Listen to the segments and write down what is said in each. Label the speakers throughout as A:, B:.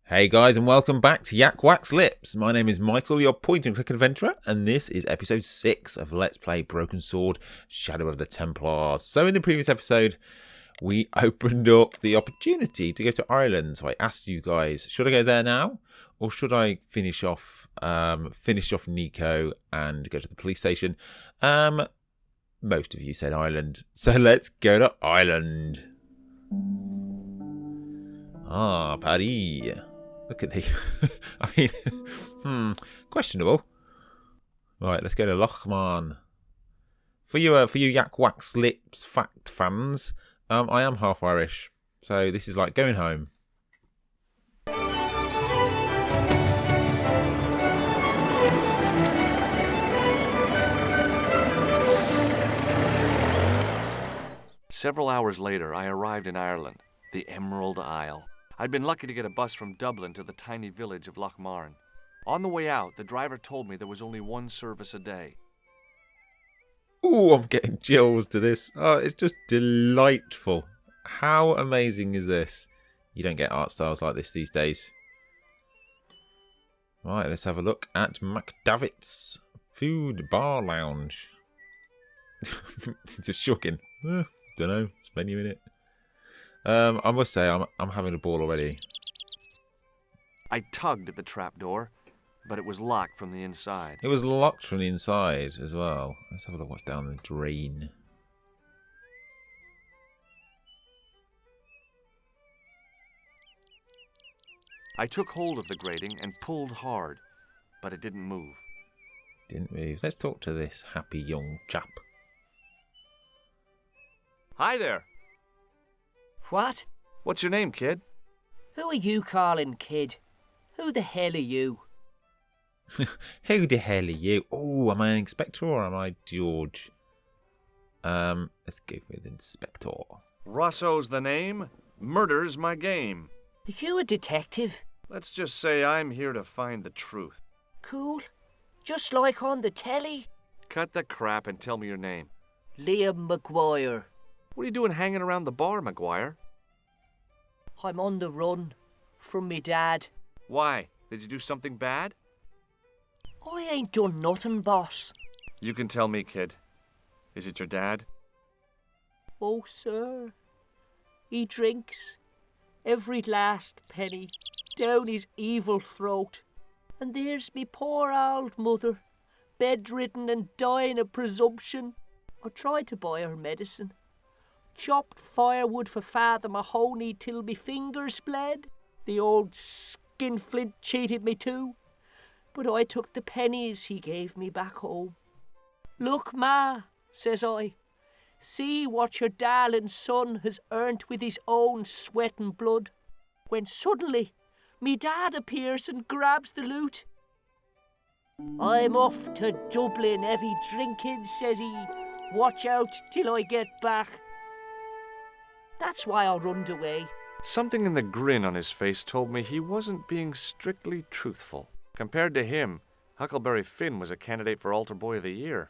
A: Hey guys, and welcome back to YakWaxLips. My name is Michael, your point-and-click adventurer, and this is episode 6 of Let's Play Broken Sword, Shadow of the Templars. So in the previous episode, we opened up the opportunity to go to Ireland. So I asked you guys, should I go there now, or should I finish off Nico and go to the police station? Most of you said Ireland, so let's go to Ireland. Ah, Paris. Look at the... I mean, questionable. Right, let's go to Lochmarn. For you YakWaxLips fact fans, I am half Irish, so this is like going home.
B: Several hours later, I arrived in Ireland, the Emerald Isle. I'd been lucky to get a bus from Dublin to the tiny village of Lochmarn. On the way out, the driver told me there was only one service a day.
A: Ooh, I'm getting chills to this. Oh, it's just delightful. How amazing is this? You don't get art styles like this these days. Right, let's have a look at McDavid's Food Bar Lounge. Just shocking. Don't know, it's menu in it. I must say, I'm having a ball already.
B: I tugged at the trapdoor, but it was locked from the inside.
A: It was locked from the inside as well. Let's have a look what's down the drain.
B: I took hold of the grating and pulled hard, but it didn't move.
A: Didn't move. Let's talk to this happy young chap.
B: Hi there.
C: What?
B: What's your name, kid?
C: Who are you calling kid? Who the hell are you?
A: Who the hell are you? Oh, am I an inspector or am I George? Let's go with inspector.
B: Rosso's the name. Murder's my game.
C: Are you a detective?
B: Let's just say I'm here to find the truth.
C: Cool. Just like on the telly.
B: Cut the crap and tell me your name.
C: Liam McGuire.
B: What are you doing hanging around the bar, McGuire?
C: I'm on the run from me dad.
B: Why? Did you do something bad?
C: I ain't done nothing, boss.
B: You can tell me, kid. Is it your dad?
C: Oh, sir. He drinks every last penny down his evil throat. And there's me poor old mother, bedridden and dying of presumption. I tried to buy her medicine. Chopped firewood for Father Mahoney till me fingers bled. The old skinflint cheated me too. But I took the pennies he gave me back home. Look, Ma, says I, see what your darling son has earned with his own sweat and blood. When suddenly, me dad appears and grabs the loot. I'm off to Dublin heavy drinking, says he. Watch out till I get back. That's why I runned away.
B: Something in the grin on his face told me he wasn't being strictly truthful. Compared to him, Huckleberry Finn was a candidate for Altar Boy of the Year.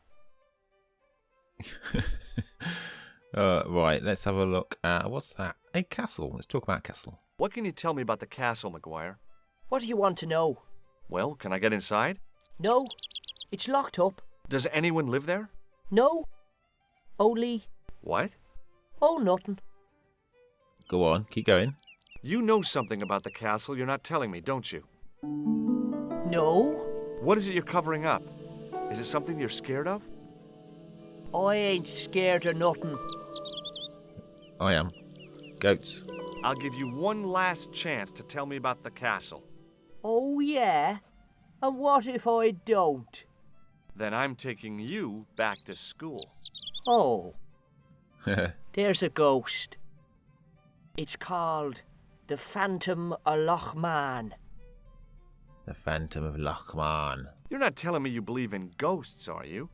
A: Right, let's have a look at... What's that? A castle. Let's talk about castle.
B: What can you tell me about the castle, McGuire?
C: What do you want to know?
B: Well, can I get inside?
C: No, it's locked up.
B: Does anyone live there?
C: No, only...
B: What?
C: Oh, nothing.
A: Go on, keep going.
B: You know something about the castle you're not telling me, don't you?
C: No,
B: What is it you're covering up? Is it something you're scared of?
C: I ain't scared of nothing.
A: I am. Goats.
B: I'll give you one last chance to tell me about the castle.
C: Oh, yeah? And what if I don't?
B: Then I'm taking you back to school.
C: Oh, there's a ghost. It's called the Phantom of Lochmarn.
A: The Phantom of Lochmarn.
B: You're not telling me you believe in ghosts, are you?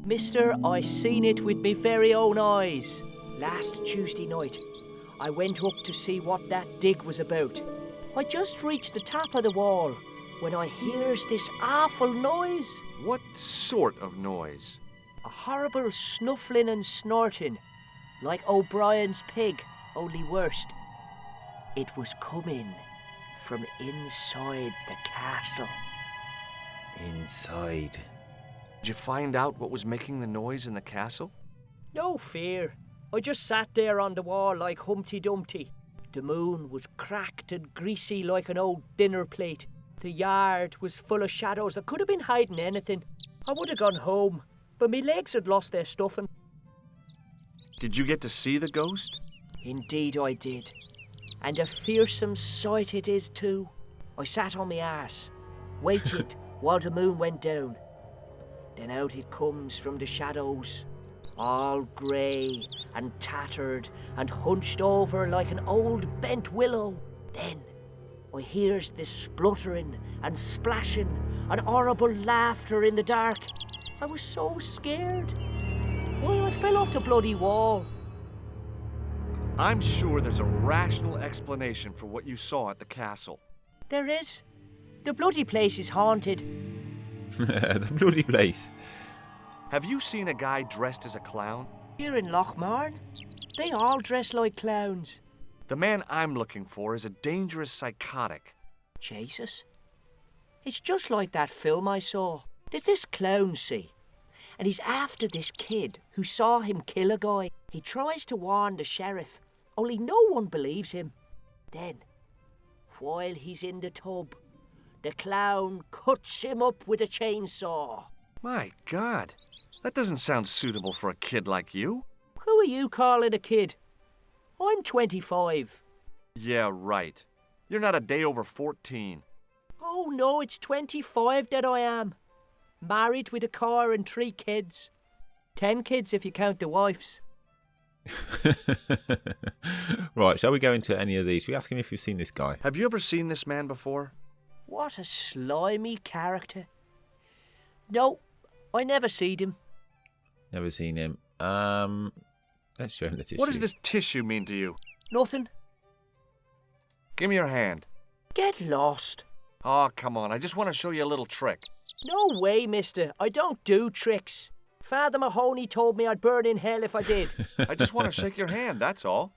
C: Mister, I seen it with me very own eyes. Last Tuesday night, I went up to see what that dig was about. I just reached the top of the wall when I hears this awful noise.
B: What sort of noise?
C: A horrible snuffling and snorting, like O'Brien's pig, only worst. It was coming from inside the castle.
A: Inside.
B: Did you find out what was making the noise in the castle?
C: No fear. I just sat there on the wall like Humpty Dumpty. The moon was cracked and greasy like an old dinner plate. The yard was full of shadows that could have been hiding anything. I would have gone home, but my legs had lost their stuffing.
B: Did you get to see the ghost?
C: Indeed I did. And a fearsome sight it is too. I sat on my arse, waited while the moon went down. Then out it comes from the shadows, all grey and tattered and hunched over like an old bent willow. Then I hears this spluttering and splashing and horrible laughter in the dark. I was so scared. Well, I fell off the bloody wall.
B: I'm sure there's a rational explanation for what you saw at the castle.
C: There is. The bloody place is haunted.
A: The bloody place.
B: Have you seen a guy dressed as a clown?
C: Here in Lochmarn, they all dress like clowns.
B: The man I'm looking for is a dangerous psychotic.
C: Jesus. It's just like that film I saw. There's this clown, see, and he's after this kid who saw him kill a guy. He tries to warn the sheriff, only no one believes him. Then, while he's in the tub, the clown cuts him up with a chainsaw.
B: My God, that doesn't sound suitable for a kid like you.
C: Who are you calling a kid? I'm 25.
B: Yeah, right. You're not a day over 14.
C: Oh no, it's 25 that I am. Married with a car and 3 kids. 10 kids if you count the wives.
A: Right, shall we go into any of these? Shall we ask him if you've seen this guy?
B: Have you ever seen this man before?
C: What a slimy character. No, I never seed him.
A: Never seen him. Let's show him the tissue.
B: What does this tissue mean to you?
C: Nothing.
B: Give me your hand.
C: Get lost.
B: Oh, come on. I just want to show you a little trick.
C: No way, mister. I don't do tricks. Father Mahoney told me I'd burn in hell if I did.
B: I just want to shake your hand, that's all.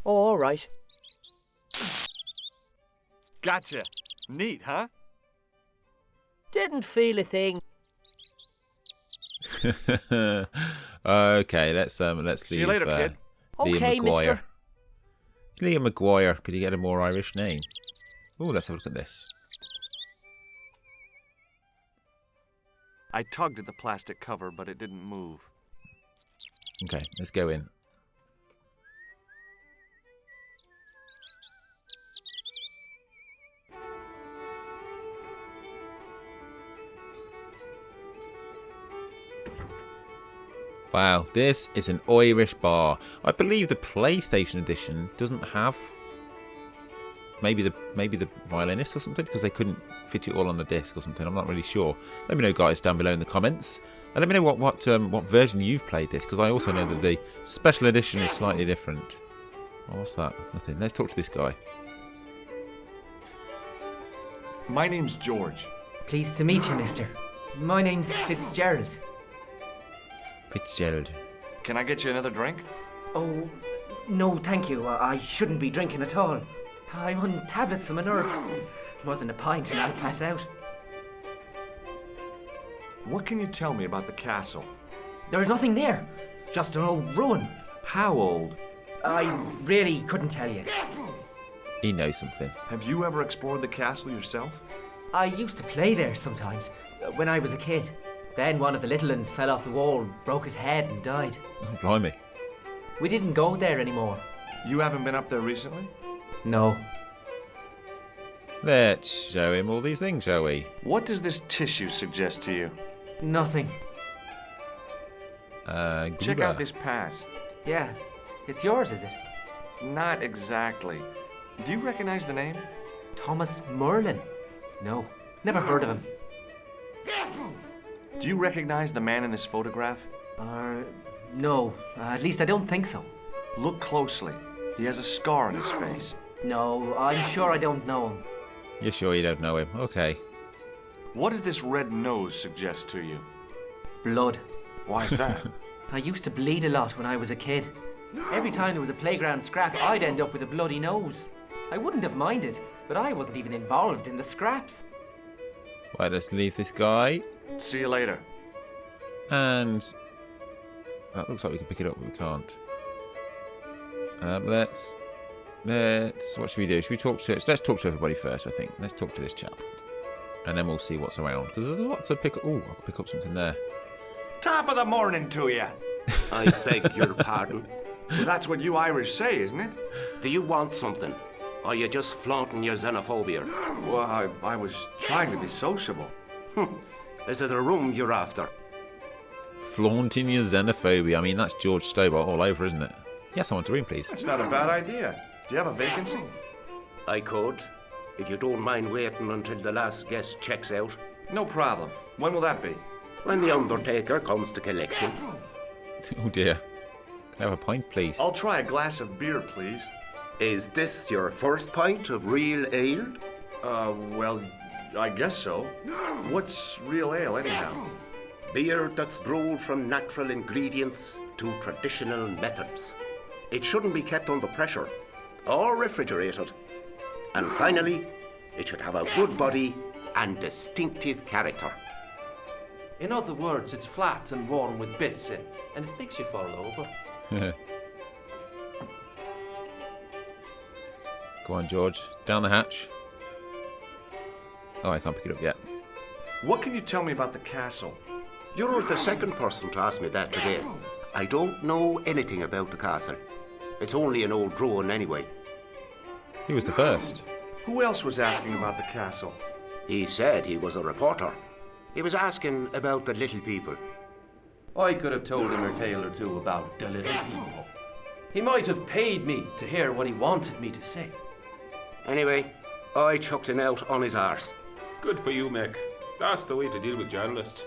C: Oh, all right.
B: Gotcha. Neat, huh?
C: Didn't feel a thing.
A: Okay, let's leave.
B: See you later, kid.
A: Liam
C: Okay,
A: McGuire.
C: mister.
A: Liam McGuire. Could you get a more Irish name? Oh, let's have a look at this.
B: I tugged at the plastic cover, but it didn't move.
A: Okay, let's go in. Wow, this is an Irish bar. I believe the PlayStation edition doesn't have maybe the violinist or something, because they couldn't fit it all on the disc or something. I'm not really sure. Let me know, guys, down below in the comments, and let me know what version you've played this, because I also know that the special edition is slightly different. Oh, what's that? Nothing. Let's talk to this guy.
B: My name's George.
C: Pleased to meet you, mister. My name's Fitzgerald.
A: Fitzgerald.
B: Can I get you another drink?
C: Oh, no, thank you. I shouldn't be drinking at all. I'm on tablets for my nerves. More than a pint and I'll pass out.
B: What can you tell me about the castle?
C: There's nothing there. Just an old ruin.
B: How old?
C: I really couldn't tell you.
A: He knows something.
B: Have you ever explored the castle yourself?
C: I used to play there sometimes, when I was a kid. Then one of the little ones fell off the wall, broke his head and died.
A: Oh, blimey.
C: We didn't go there anymore.
B: You haven't been up there recently?
C: No.
A: Let's show him all these things, shall we?
B: What does this tissue suggest to you?
C: Nothing.
B: Check out this pass.
C: Yeah. It's yours, is it?
B: Not exactly. Do you recognize the name?
C: Thomas Merlin? No. Never heard of him.
B: Do you recognize the man in this photograph?
C: No. At least I don't think so.
B: Look closely. He has a scar on his face.
C: No, I'm sure I don't know him.
A: You're sure you don't know him? Okay.
B: What does this red nose suggest to you?
C: Blood.
B: Why is that?
C: I used to bleed a lot when I was a kid. Every time there was a playground scrap, I'd end up with a bloody nose. I wouldn't have minded,
D: but I wasn't even involved in the scraps.
A: Right, let's leave this guy.
B: See you later.
A: And that looks like we can pick it up, but we can't. Let's. What should we do? Should we talk to? Let's talk to everybody first. I think. Let's talk to this chap, and then we'll see what's around. Because there's a lot to pick up. Oh, I can pick up something there.
B: Top of the morning to you.
E: I beg your pardon.
B: Well, that's what you Irish say, isn't it?
E: Do you want something? Or are you just flaunting your xenophobia?
B: Well, I was trying to be sociable.
E: Is it a room you're after?
A: Flaunting your xenophobia. I mean, that's George Stobbart all over, isn't it? Yes, I want a room, please.
B: That's not a bad idea. Do you have a vacancy?
E: I could, if you don't mind waiting until the last guest checks out.
B: No problem. When will that be?
E: When the undertaker comes to collection.
A: Oh dear. Can I have a pint, please?
B: I'll try a glass of beer, please.
E: Is this your first pint of real ale?
B: Well, I guess so. What's real ale, anyhow?
E: Beer that's brewed from natural ingredients to traditional methods. It shouldn't be kept under pressure or refrigerated. And finally, it should have a good body and distinctive character.
D: In other words, it's flat and warm with bits in, and it makes you fall over.
A: Go on, George. Down the hatch. Oh, I can't pick it up yet.
B: What can you tell me about the castle?
E: You're the second person to ask me that today. I don't know anything about the castle. It's only an old ruin anyway.
A: He was the first.
B: Who else was asking about the castle?
E: He said he was a reporter. He was asking about the little people.
D: I could have told him a tale or two about the little people. He might have paid me to hear what he wanted me to say.
E: Anyway, I chucked him out on his arse.
F: Good for you, Mick. That's the way to deal with journalists.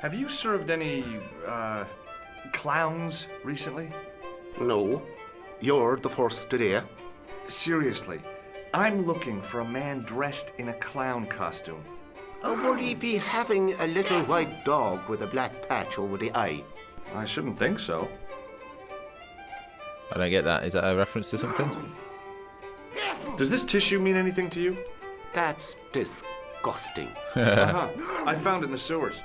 B: Have you served any, clowns recently?
E: No, you're the first today.
B: Seriously, I'm looking for a man dressed in a clown costume.
E: Would he be having a little white dog with a black patch over the eye?
B: I shouldn't think so.
A: I don't get that. Is that a reference to something?
B: Does this tissue mean anything to you?
E: That's disgusting.
B: I found it in the sewers.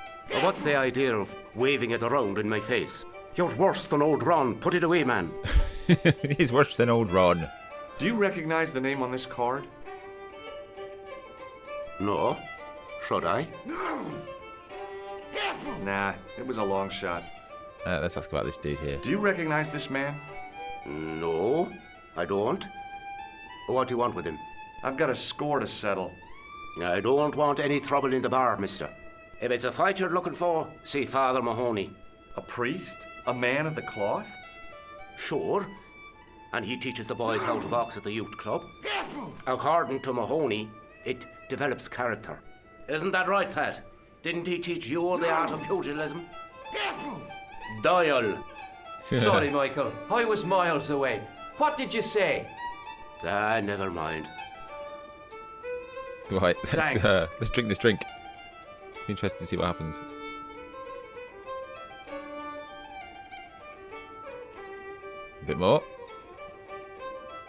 E: What's the idea of waving it around in my face? You're worse than old Ron. Put it away, man.
A: He's worse than old Ron.
B: Do you recognize the name on this card?
E: No. Should I?
B: Nah, it was a long shot.
A: Let's ask about this dude here.
B: Do you recognize this man?
E: No, I don't. What do you want with him?
B: I've got a score to settle.
E: I don't want any trouble in the bar, mister. If it's a fight you're looking for, see Father Mahoney.
B: A priest? A man of the cloth?
E: Sure. And he teaches the boys how to box at the youth club. According to Mahoney, it develops character. Isn't that right, Pat? Didn't he teach you the art of pugilism? Dial.
D: Sorry, Michael. I was miles away. What did you say?
E: Never mind.
A: Right,
B: Thanks.
A: let's drink this drink. Interested to see what happens. A bit more.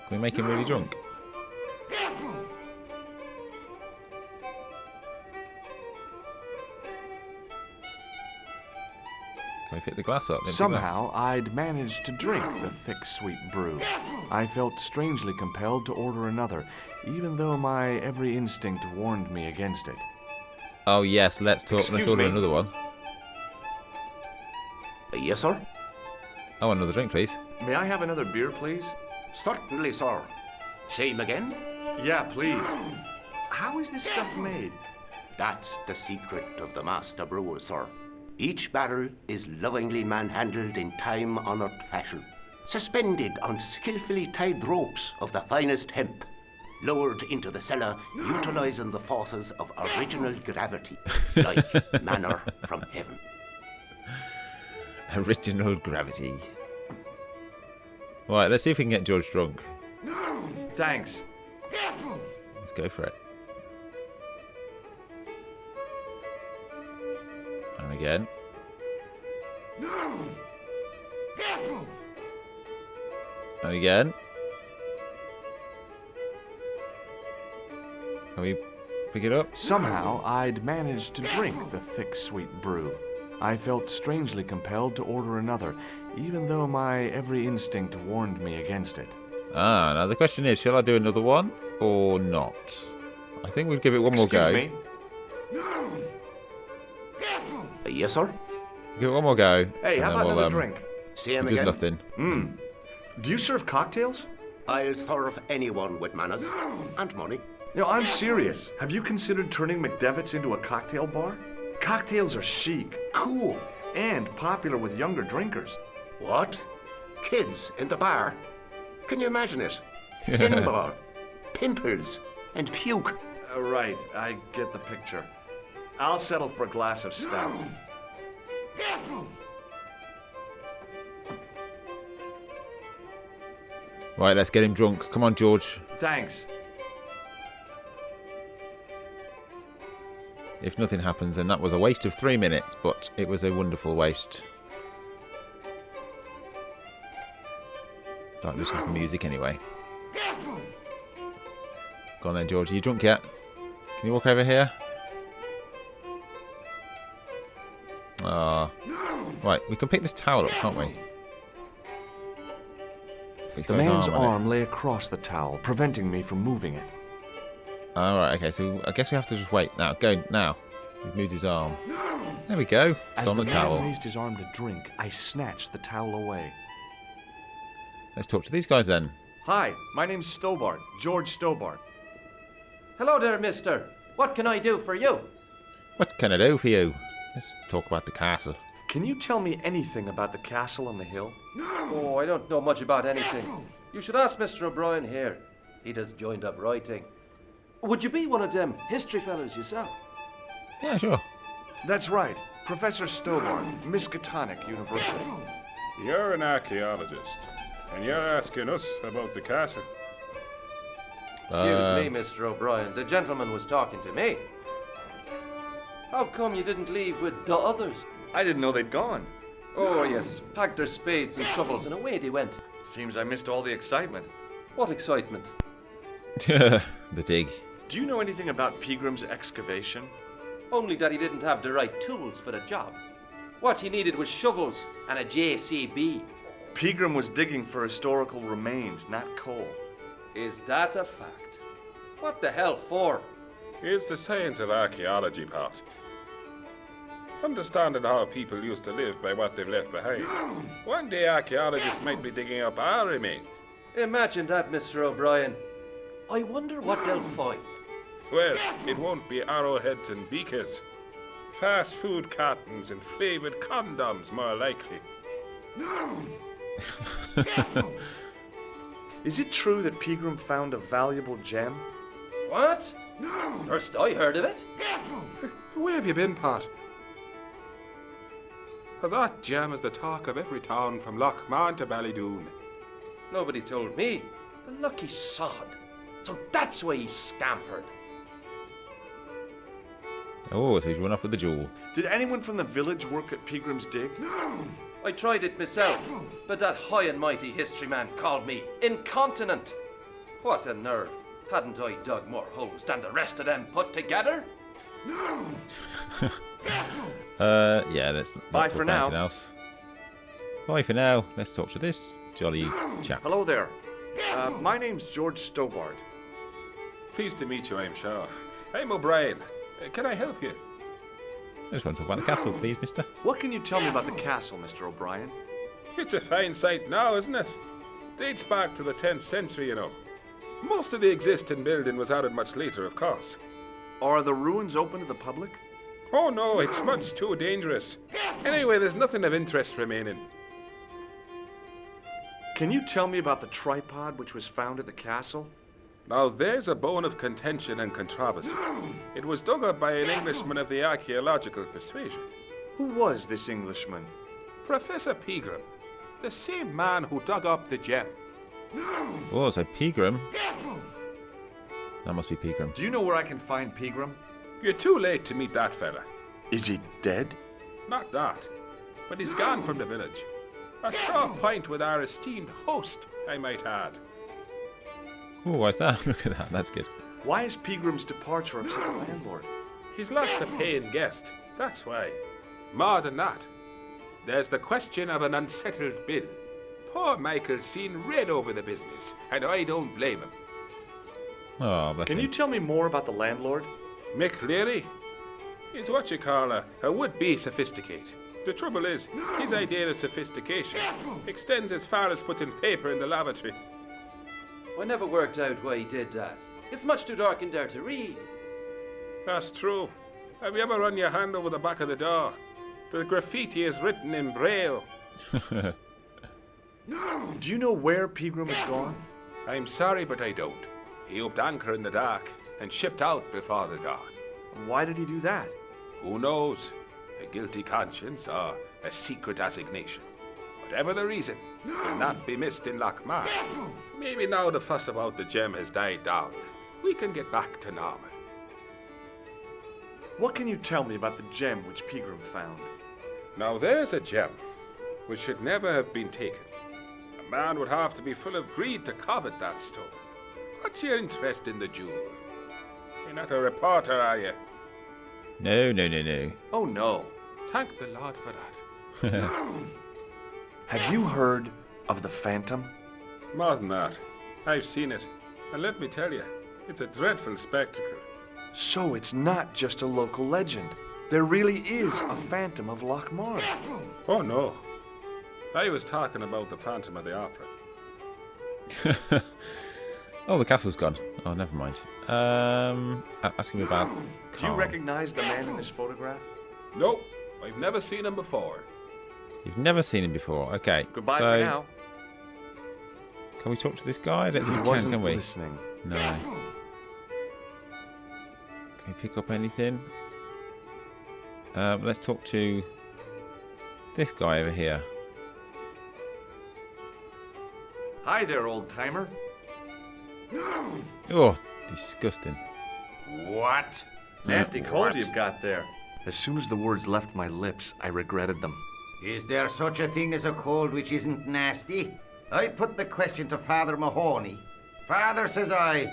A: Can we make him really drunk? Can we pick the glass up? Empty
B: Somehow, I'd managed to drink the thick, sweet brew. I felt strangely compelled to order another, even though my every instinct warned me against it.
A: glass. Oh yes, let's talk.
B: Excuse
A: Let's order
B: me.
A: another one.
E: Yes, sir?
A: I want another drink, please.
B: May I have another beer, please?
E: Certainly, sir. Same again?
B: Yeah, please. How is this stuff made?
E: That's the secret of the master brewer, sir. Each barrel is lovingly manhandled in time-honoured fashion, suspended on skillfully tied ropes of the finest hemp, lowered into the cellar utilising the forces of original gravity, like manna from heaven.
A: Original gravity. Right, let's see if we can get George drunk.
B: Thanks.
A: Let's go for it. And again. And again. Can we pick it up?
B: Somehow, I'd managed to drink the thick, sweet brew. I felt strangely compelled to order another, even though my every instinct warned me against it.
A: Now the question is, shall I do another one or not? I think we'll give it one more go.
B: Excuse me?
E: Yes, sir?
A: Give it one more go.
B: Hey,
A: and
B: how
A: then
B: about
A: we'll,
B: another drink?
E: Same
A: Just
E: again.
A: nothing.
B: Do you serve cocktails?
E: I'll serve anyone with manners and money.
B: No, I'm serious. Have you considered turning McDevitt's into a cocktail bar? Cocktails are chic, cool, and popular with younger drinkers.
E: What? Kids in the bar? Can you imagine it? Pinball, pimples, and puke.
B: Right, I get the picture. I'll settle for a glass of stout.
A: Right, let's get him drunk. Come on, George.
B: Thanks.
A: If nothing happens, then that was a waste of 3 minutes, but it was a wonderful waste. Don't listen to the music anyway. Go on then, George. Are you drunk yet? Can you walk over here? Right, we can pick this towel up, can't we?
B: The man's arm lay across the towel, preventing me from moving it.
A: Alright, okay, so I guess we have to just wait. Now, go, now. We've moved his arm. There we go. It's
B: As
A: on the
B: man
A: towel.
B: raised his arm to drink, I snatched the towel away.
A: Let's talk to these guys then.
B: Hi, my name's Stobbart, George Stobbart.
D: Hello there, mister. What can I do for you?
A: What can I do for you? Let's talk about the castle.
B: Can you tell me anything about the castle on the hill?
D: Oh, I don't know much about anything. You should ask Mr. O'Brien here. He does joined up writing. Would you be one of them history fellows yourself?
A: Yeah, sure.
B: That's right, Professor Stobbart, Miskatonic University.
F: You're an archaeologist, and you're asking us about the castle.
D: Excuse me, Mr. O'Brien. The gentleman was talking to me. How come you didn't leave with the others?
B: I didn't know they'd gone.
D: Oh, yes. Packed their spades and shovels and away they went.
B: Seems I missed all the excitement.
D: What excitement?
A: The dig.
B: Do you know anything about Peagram's excavation?
D: Only that he didn't have the right tools for the job. What he needed was shovels and a JCB.
B: Peagram was digging for historical remains, not coal.
D: Is that a fact? What the hell for?
F: It's the science of archaeology, Pat. Understanding how people used to live by what they've left behind. One day archaeologists might be digging up our remains.
D: Imagine that, Mr. O'Brien. I wonder what they'll find.
F: Well, it won't be arrowheads and beakers. Fast food cartons and flavoured condoms, more likely.
B: Is it true that Peagram found a valuable gem?
D: What? First I heard of it.
F: Where have you been, Pat? That gem is the talk of every town from Lochmarn to Ballydoon.
D: Nobody told me. The lucky sod. So that's why he scampered.
A: Oh, so he's run off with the jewel.
B: Did anyone from the village work at Peagram's dig?
D: I tried it myself, but that high and mighty history man called me incontinent. What a nerve. Hadn't I dug more holes than the rest of them put together?
A: Yeah, let's not
B: Bye
A: talk
B: for
A: about
B: now.
A: anything else. Bye for now. Let's talk to this jolly chap.
B: Hello there. My name's George Stobbart.
F: Pleased to meet you, I'm sure. I'm O'Brien. Can I help you?
A: I just want to talk about the castle, please, mister.
B: What can you tell me about the castle, Mr. O'Brien?
F: It's a fine sight now, isn't it? Dates back to the 10th century, you know. Most of the existing building was added much later, of course.
B: Are the ruins open to the public?
F: Oh no, it's much too dangerous. Anyway, there's nothing of interest remaining.
B: Can you tell me about the tripod which was found at the castle?
F: Now there's a bone of contention and controversy. It was dug up by an Englishman of the archaeological persuasion.
B: Who was this Englishman?
F: Professor Pegram, the same man who dug up the gem.
A: Oh, so Peagram. That must be Peagram.
B: Do you know where I can find Peagram?
F: You're too late to meet that fella.
B: Is he dead?
F: Not that, but he's gone from the village. A sore point with our esteemed host, I might add.
A: Oh, why's that? Look at that. That's good.
G: Why is Pegram's departure upset the landlord?
F: He's lost a paying guest, that's why. More than that, there's the question of an unsettled bill. Poor Michael's seen red over the business, and I don't blame him.
A: Oh, bless
G: Can
A: him.
G: you tell me more about the landlord?
F: Mick Leary? He's what you call a would-be sophisticate. The trouble is, his idea of sophistication extends as far as putting paper in the lavatory.
D: I never worked out why he did that. It's much too dark in there to read.
F: That's true. Have you ever run your hand over the back of the door? The graffiti is written in Braille.
G: Do you know where Pegram has gone?
F: I'm sorry, but I don't. He upped anchor in the dark and shipped out before the dawn.
G: Why did he do that?
F: Who knows? A guilty conscience or a secret assignation. Whatever the reason, will not be missed in Lochmarn. Maybe now the fuss about the gem has died down, we can get back to normal.
G: What can you tell me about the gem which Pegram found?
F: Now there's a gem which should never have been taken. A man would have to be full of greed to covet that stone. What's your interest in the jewel? You're not a reporter, are you?
A: No.
G: Oh no.
F: Thank the Lord for that.
G: Have you heard of the Phantom?
F: More than that, I've seen it. And let me tell you, it's a dreadful spectacle.
G: So it's not just a local legend. There really is a Phantom of Lochmarn.
F: Oh no. I was talking about the Phantom of the Opera.
A: Oh, the castle's gone. Oh, never mind. Asking me about
G: Do you
A: Carl.
G: recognize the man in this photograph?
F: Nope, I've never seen him before.
A: You've never seen him before. Okay.
G: Goodbye
A: so,
G: for now.
A: Can we talk to this guy? I don't think
G: He
A: we
G: wasn't
A: can we?
G: listening.
A: No. Can we pick up anything? Let's talk to this guy over here.
B: Hi there, old-timer.
A: Oh, disgusting.
B: What? Nasty cold you've got there. As soon as the words left my lips, I regretted them.
E: Is there such a thing as a cold which isn't nasty? I put the question to Father Mahoney. Father, says I,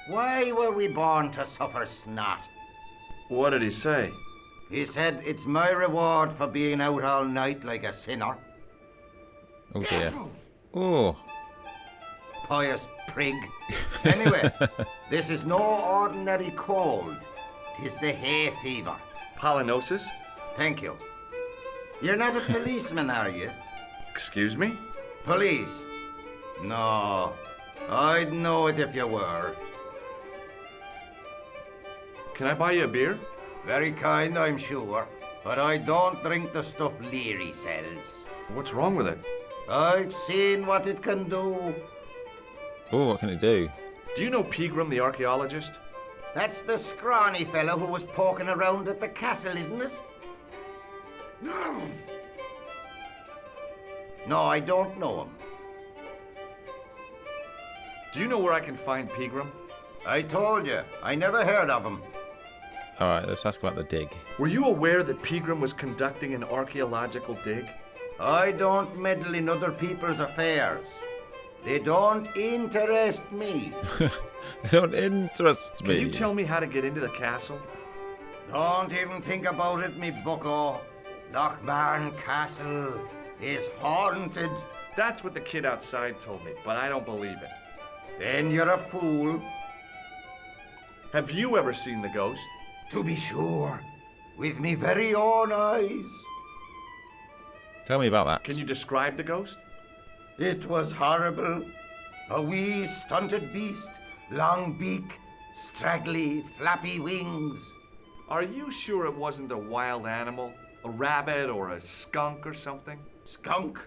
E: why were we born to suffer snot?
B: What did he say?
E: He said, it's my reward for being out all night like a sinner.
A: Oh dear. Oh.
E: Pious prig. Anyway, this is no ordinary cold. 'Tis the hay fever.
B: Pollinosis?
E: Thank you. You're not a policeman, are you?
B: Excuse me?
E: Police? No. I'd know it if you were.
B: Can I buy you a beer?
E: Very kind, I'm sure. But I don't drink the stuff Leary sells.
B: What's wrong with it?
E: I've seen what it can do.
A: Oh, what can it do?
B: Do you know Pegram the archaeologist?
E: That's the scrawny fellow who was poking around at the castle, isn't it? No, I don't know him.
B: Do you know where I can find Pegram?
E: I told you, I never heard of him.
A: Alright, let's ask about the dig.
B: Were you aware that Pegram was conducting an archaeological dig?
E: I don't meddle in other people's affairs. They don't interest me.
A: They don't interest me.
B: Can you tell me how to get into the castle?
E: Don't even think about it, me bucko. Lochmarn Castle is haunted.
B: That's what the kid outside told me, but I don't believe it.
E: Then you're a fool.
B: Have you ever seen the ghost?
E: To be sure, with me very own eyes.
A: Tell me about that.
B: Can you describe the ghost?
E: It was horrible. A wee stunted beast, long beak, straggly, flappy wings.
B: Are you sure it wasn't a wild animal? A rabbit or a skunk or something?
E: Skunk?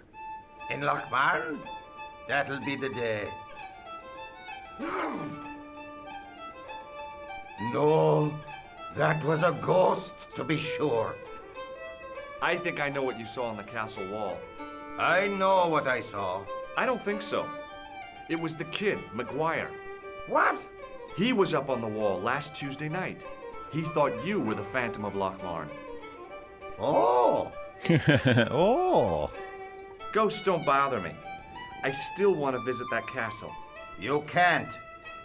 E: In Lochmarn? That'll be the day. No, that was a ghost, to be sure.
B: I think I know what you saw on the castle wall.
E: I know what I saw.
B: I don't think so. It was the kid, McGuire.
E: What?
B: He was up on the wall last Tuesday night. He thought you were the Phantom of Lochmarn.
E: Oh,
A: Oh.
B: Ghosts don't bother me. I still want to visit that castle.
E: you can't.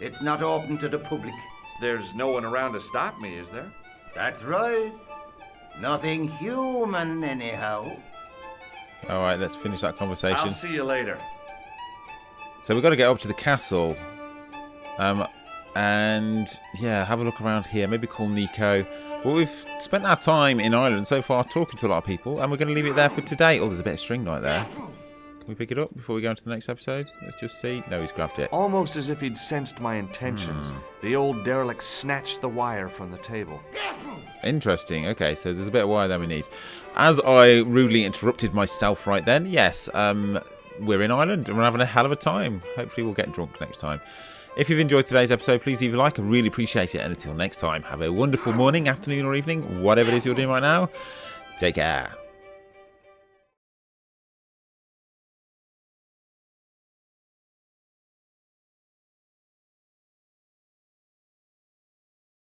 E: It's not open to the public.
B: There's no one around to stop me, is there?
E: That's right. Nothing human, anyhow.
A: All right, let's finish that conversation.
B: I'll see you later.
A: So we've got to get up to the castle. And yeah, have a look around here. Maybe call Nico. Well, we've spent our time in Ireland so far talking to a lot of people, and we're going to leave it there for today. Oh, there's a bit of string right there. Can we pick it up before we go into the next episode? Let's just see. No, he's grabbed it.
B: Almost as if he'd sensed my intentions, the old derelict snatched the wire from the table.
A: Interesting. Okay, so there's a bit of wire there we need. As I rudely interrupted myself right then, yes, we're in Ireland and we're having a hell of a time. Hopefully we'll get drunk next time. If you've enjoyed today's episode, please leave a like. I really appreciate it. And until next time, have a wonderful morning, afternoon or evening, whatever it is you're doing right now. Take care.